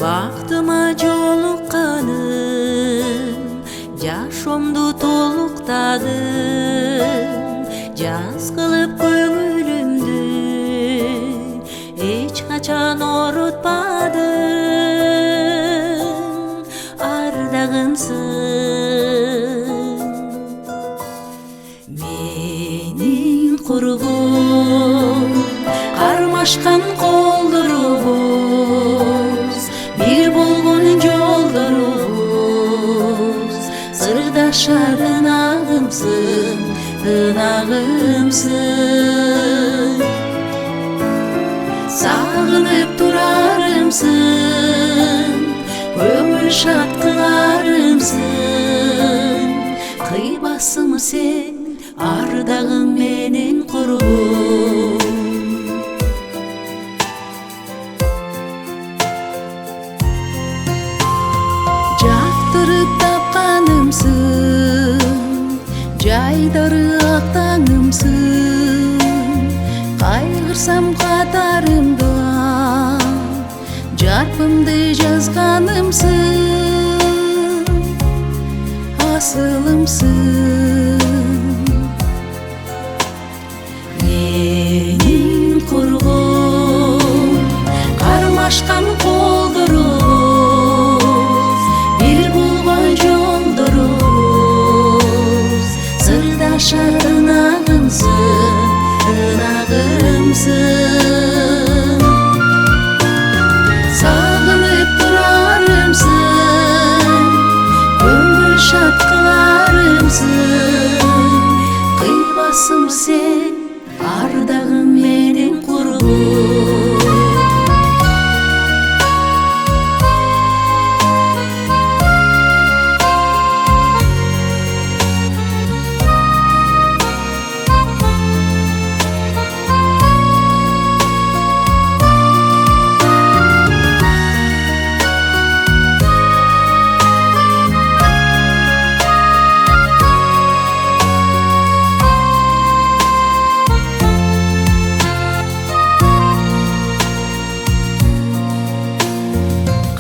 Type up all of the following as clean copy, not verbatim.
Бактыма жолукканым, жашоомду толуктадым. Жаз кылып көңүлүмдү эч качан орутпадым. Ардагымсың менин курбум, кармашкан колдорубуз, бир болгон жолдорубуз. Сырдашар ынагымсың, ынагымсың. Сагынып турарымсың, көңүл шат кыларымсың. Кыйбасымы сен ардагым менин курбум. Жактырып тапканымсың, жайдары актаңымсың. Кайгырсам катарымда жарпымды жазганымсың. Асылымсың менин курбум, кармашкан колдорубуз, бир болгон жолдорубуз. Сырдашар ынагымсың, ынагымсың. Сагынып турарымсың, көңүл шат кыларымсың. Кыйбасым сен ардагым менин курбум.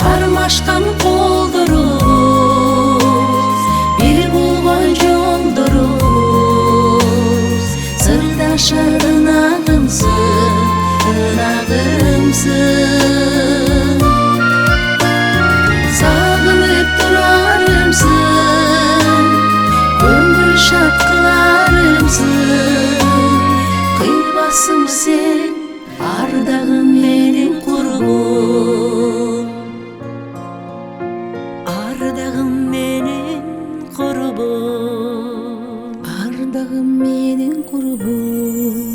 Кармашкан колдорубуз, бир болгон жолдорубуз. Сырдашар ынагымсың, ынагымсың. Сагынып турарымсың, көңүл шат кыларымсың. Кыйбасым сен ардагым менин курбум. Ардагым менин курбум, ардагым менин курбум.